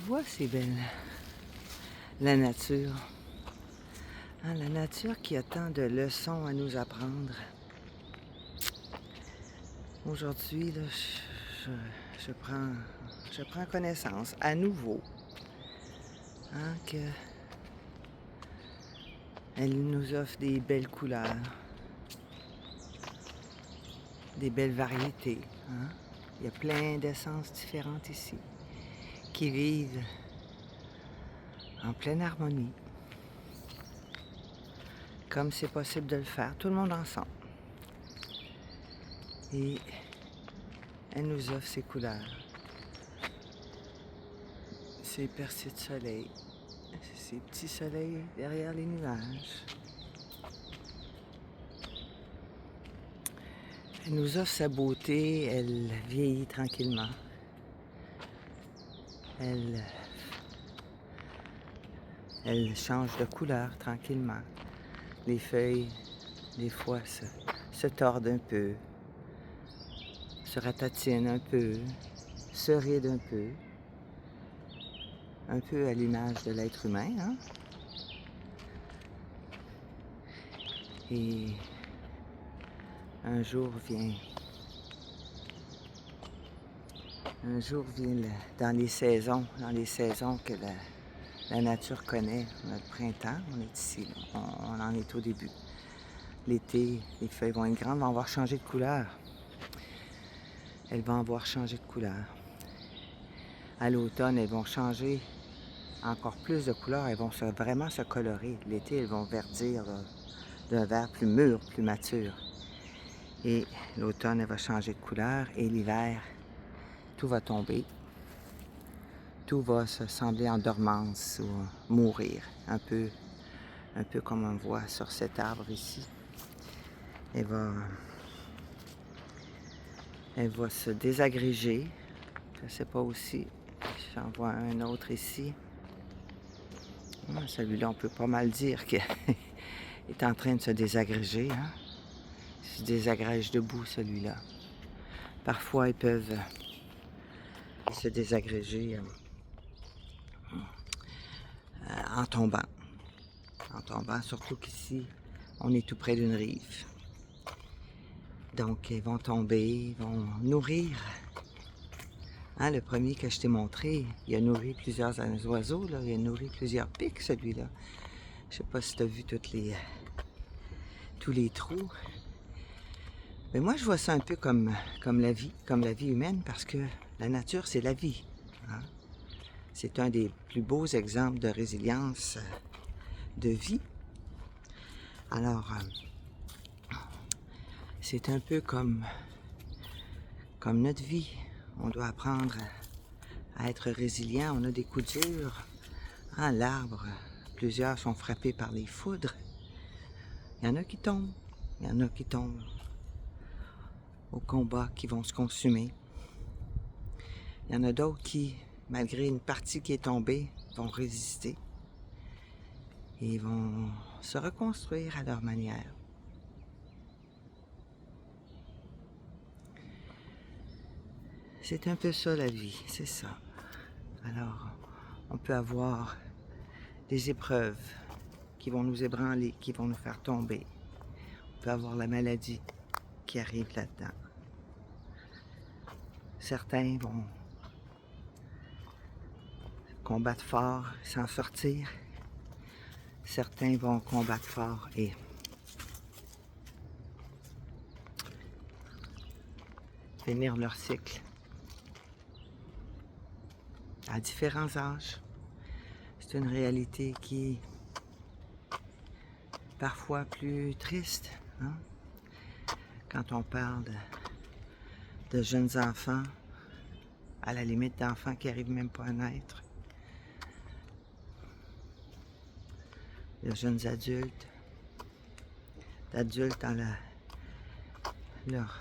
vois, c'est belle, la nature. Hein, la nature qui a tant de leçons à nous apprendre. Aujourd'hui, là, je prends connaissance à nouveau, hein, que elle nous offre des belles couleurs, des belles variétés. Hein. Il y a plein d'essences différentes ici qui vivent en pleine harmonie, comme c'est possible de le faire, tout le monde ensemble. Et elle nous offre ces couleurs, ces percées de soleil, ces petits soleils derrière les nuages. Elle nous offre sa beauté, elle vieillit tranquillement. Elle change de couleur tranquillement. Les feuilles, des fois, se tordent un peu, se ratatinent un peu, se rident un peu à l'image de l'être humain. Hein? Et un jour vient dans les saisons que la nature connaît. On a le printemps, on est ici, on en est au début. L'été, les feuilles vont être grandes, vont avoir changé de couleur. Elles vont avoir changé de couleur. À l'automne, elles vont changer encore plus de couleurs, elles vont vraiment se colorer. L'été, elles vont verdir d'un vert plus mûr, plus mature. Et l'automne, elle va changer de couleur. Et l'hiver, tout va tomber. Tout va se sembler en dormance ou mourir. Un peu comme on voit sur cet arbre ici. Elle va se désagréger. Je ne sais pas aussi. J'en vois un autre ici. Celui-là, on peut pas mal dire qu'il est en train de se désagréger. Hein? Il se désagrège debout, celui-là. Parfois, ils peuvent se désagréger en tombant. En tombant, surtout qu'ici, on est tout près d'une rive. Donc, ils vont tomber, ils vont nourrir. Hein, le premier que je t'ai montré, il a nourri plusieurs oiseaux, là. Il a nourri plusieurs pics, celui-là. Je sais pas si tu as vu tous les trous. Mais moi, je vois ça un peu comme la vie humaine, parce que la nature, c'est la vie. Hein? C'est un des plus beaux exemples de résilience de vie. Alors, c'est un peu comme notre vie. On doit apprendre à être résilient. On a des coups durs. Hein, l'arbre, plusieurs sont frappés par les foudres. Il y en a qui tombent. Il y en a qui tombent au combat, qui vont se consumer. Il y en a d'autres qui, malgré une partie qui est tombée, vont résister et vont se reconstruire à leur manière. C'est un peu ça la vie, c'est ça. Alors, on peut avoir des épreuves qui vont nous ébranler, qui vont nous faire tomber. On peut avoir la maladie qui arrive là-dedans. Certains vont combattre fort, s'en sortir. Certains vont combattre fort et finir leur cycle à différents âges. C'est une réalité qui est parfois plus triste, hein? Quand on parle de jeunes enfants, à la limite d'enfants qui n'arrivent même pas à naître, de jeunes adultes, d'adultes dans leur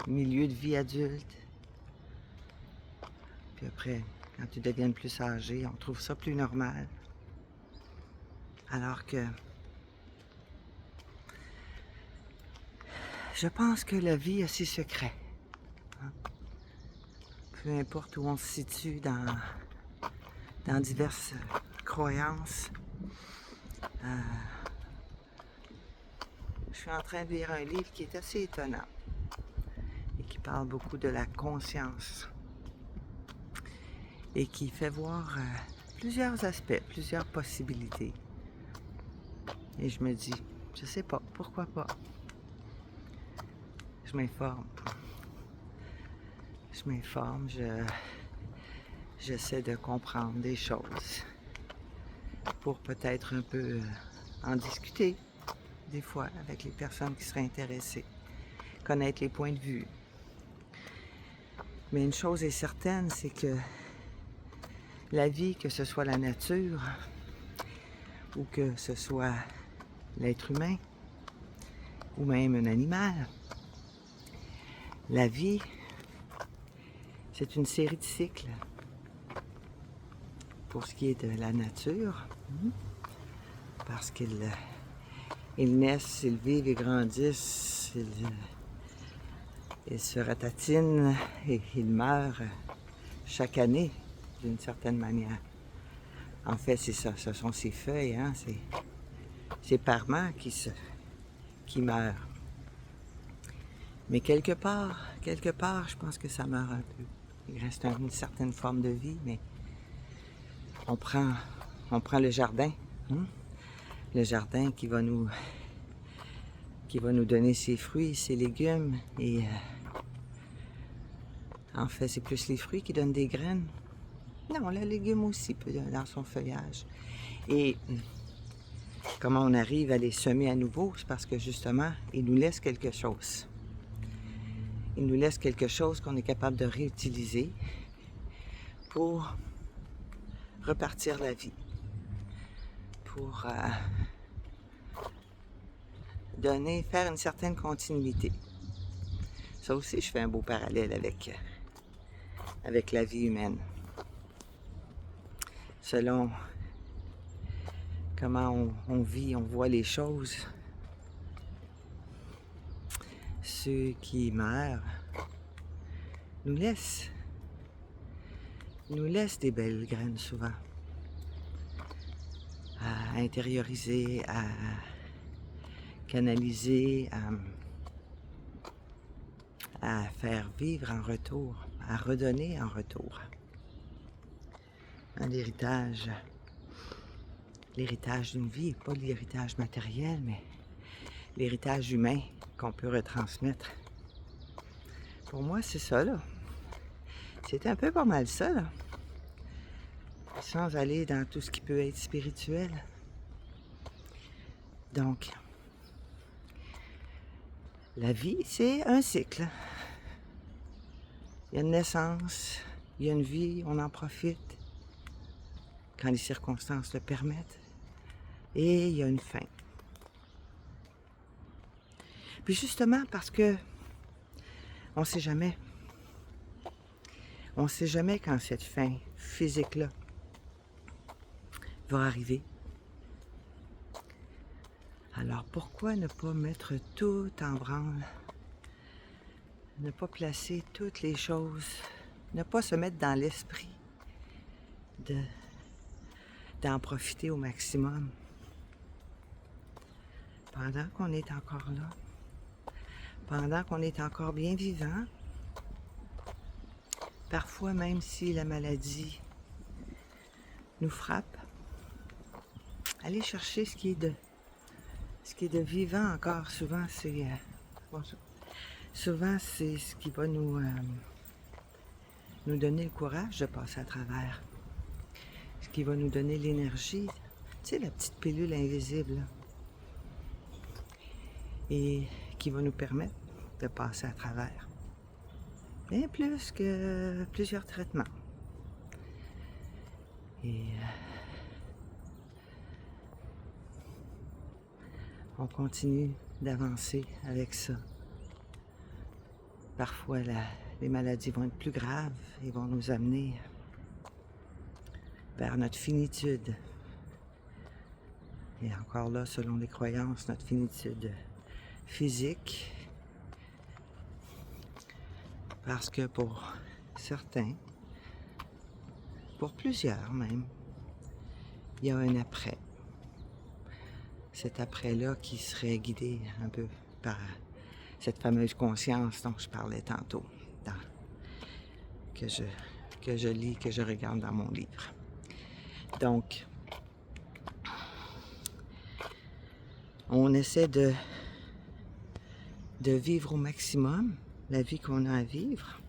milieu de vie adulte. Puis après, quand ils deviennent plus âgés, on trouve ça plus normal. Alors que je pense que la vie a ses secrets. Hein? Peu importe où on se situe dans dans diverses croyances. Je suis en train de lire un livre qui est assez étonnant et qui parle beaucoup de la conscience et qui fait voir plusieurs aspects, plusieurs possibilités. Et je me dis, je sais pas, pourquoi pas? Je m'informe. J'essaie de comprendre des choses pour peut-être un peu en discuter des fois avec les personnes qui seraient intéressées, connaître les points de vue. Mais une chose est certaine, c'est que la vie, que ce soit la nature ou que ce soit l'être humain ou même un animal, la vie, c'est une série de cycles. Pour ce qui est de la nature, parce qu'ils naissent, ils vivent, ils grandissent, ils se ratatinent et ils meurent chaque année d'une certaine manière. En fait, c'est ça, ce sont ces feuilles, hein, ces parements qui meurent. Mais quelque part, je pense que ça meurt un peu. Il reste une certaine forme de vie, mais on prend le jardin, le jardin qui va nous donner ses fruits, ses légumes, et en fait, c'est plus les fruits qui donnent des graines. Non, le légume aussi peut dans son feuillage. Et comment on arrive à les semer à nouveau, c'est parce que justement, ils nous laissent quelque chose. Ils nous laissent quelque chose qu'on est capable de réutiliser pour repartir la vie, pour faire une certaine continuité. Ça aussi, je fais un beau parallèle avec la vie humaine. Selon comment on vit, on voit les choses, ceux qui meurent nous laissent des belles graines souvent à intérioriser, à canaliser, à faire vivre en retour, à redonner en retour. L'héritage d'une vie, pas l'héritage matériel, mais l'héritage humain qu'on peut retransmettre. Pour moi, c'est ça, là. C'est un peu pas mal ça, là. Sans aller dans tout ce qui peut être spirituel. Donc, la vie, c'est un cycle. Il y a une naissance, il y a une vie, on en profite quand les circonstances le permettent. Et il y a une fin. Puis justement parce que on ne sait jamais. On ne sait jamais quand cette fin physique-là va arriver. Alors pourquoi ne pas mettre tout en branle? Ne pas placer toutes les choses, ne pas se mettre dans l'esprit d'en profiter au maximum. Pendant qu'on est encore là, pendant qu'on est encore bien vivant, parfois même si la maladie nous frappe, aller chercher ce qui est de vivant encore. Souvent c'est ce qui va nous donner le courage de passer à travers, ce qui va nous donner l'énergie, tu sais, la petite pilule invisible là, et qui va nous permettre de passer à travers. Bien plus que plusieurs traitements. Et on continue d'avancer avec ça. Parfois, les maladies vont être plus graves et vont nous amener vers notre finitude. Et encore là, selon les croyances, notre finitude physique. Parce que pour certains, pour plusieurs même, il y a un après. Cet après-là qui serait guidé un peu par cette fameuse conscience dont je parlais tantôt, que je lis, que je regarde dans mon livre. Donc, on essaie de vivre au maximum la vie qu'on a à vivre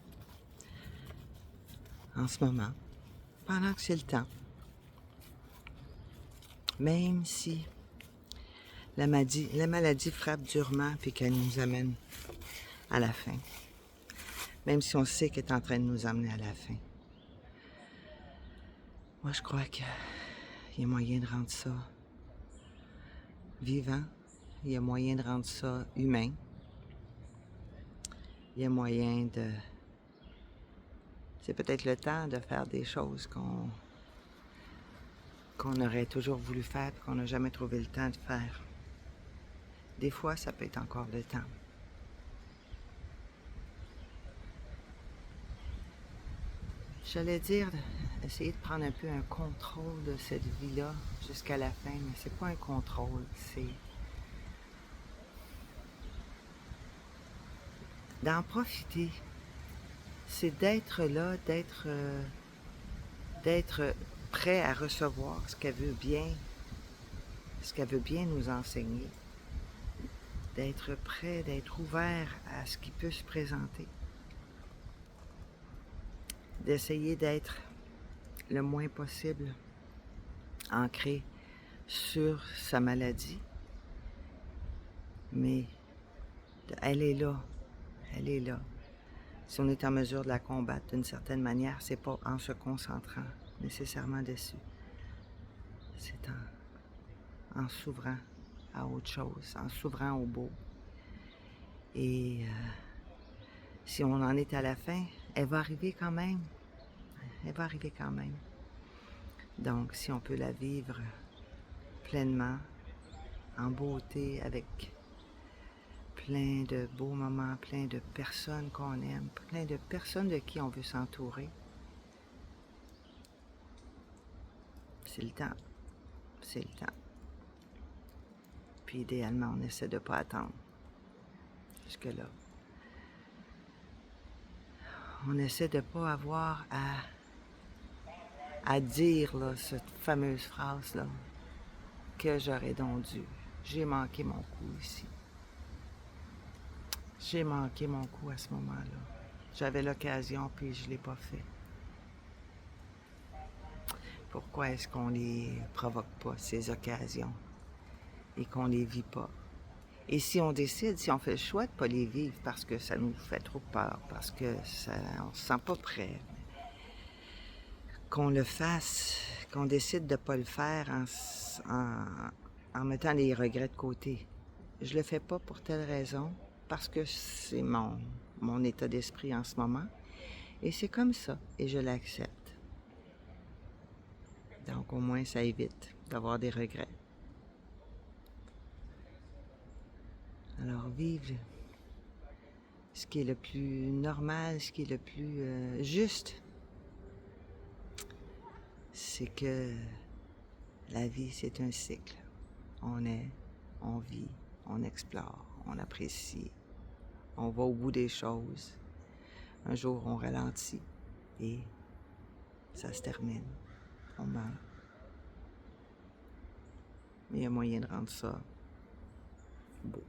en ce moment, pendant que c'est le temps. Même si la maladie frappe durement et qu'elle nous amène à la fin. Même si on sait qu'elle est en train de nous amener à la fin. Moi, je crois qu'il y a moyen de rendre ça vivant. Il y a moyen de rendre ça humain. Il y a moyen de... C'est peut-être le temps de faire des choses qu'on aurait toujours voulu faire et qu'on n'a jamais trouvé le temps de faire. Des fois, ça peut être encore le temps. J'allais dire, essayer de prendre un peu un contrôle de cette vie-là jusqu'à la fin, mais c'est pas un contrôle, c'est d'en profiter. C'est d'être là, d'être prêt à recevoir ce qu'elle veut bien nous enseigner. D'être prêt, d'être ouvert à ce qui peut se présenter. D'essayer d'être le moins possible ancré sur sa maladie. Mais elle est là. Elle est là. Si on est en mesure de la combattre d'une certaine manière, c'est pas en se concentrant nécessairement dessus. C'est en s'ouvrant à autre chose, en s'ouvrant au beau. Et si on en est à la fin, elle va arriver quand même. Elle va arriver quand même. Donc, si on peut la vivre pleinement, en beauté, avec plein de beaux moments, plein de personnes qu'on aime, plein de personnes de qui on veut s'entourer, c'est le temps. C'est le temps. Puis idéalement, on essaie de ne pas attendre jusque-là. On essaie de ne pas avoir à dire là, cette fameuse phrase-là, que j'aurais donc dû. J'ai manqué mon coup ici. J'ai manqué mon coup à ce moment-là. J'avais l'occasion, puis je ne l'ai pas fait. Pourquoi est-ce qu'on les provoque pas, ces occasions, et qu'on les vit pas? Et si on décide, si on fait le choix de ne pas les vivre parce que ça nous fait trop peur, parce que on ne se sent pas prêt, qu'on le fasse, qu'on décide de ne pas le faire en mettant les regrets de côté. Je le fais pas pour telle raison, parce que c'est mon état d'esprit en ce moment, et c'est comme ça, et je l'accepte. Donc au moins ça évite d'avoir des regrets. Alors vive ce qui est le plus normal, ce qui est le plus juste, c'est que la vie, c'est un cycle. On est, on vit, on explore, on apprécie, on va au bout des choses. Un jour, on ralentit et ça se termine. On meurt. Mais il y a moyen de rendre ça beau.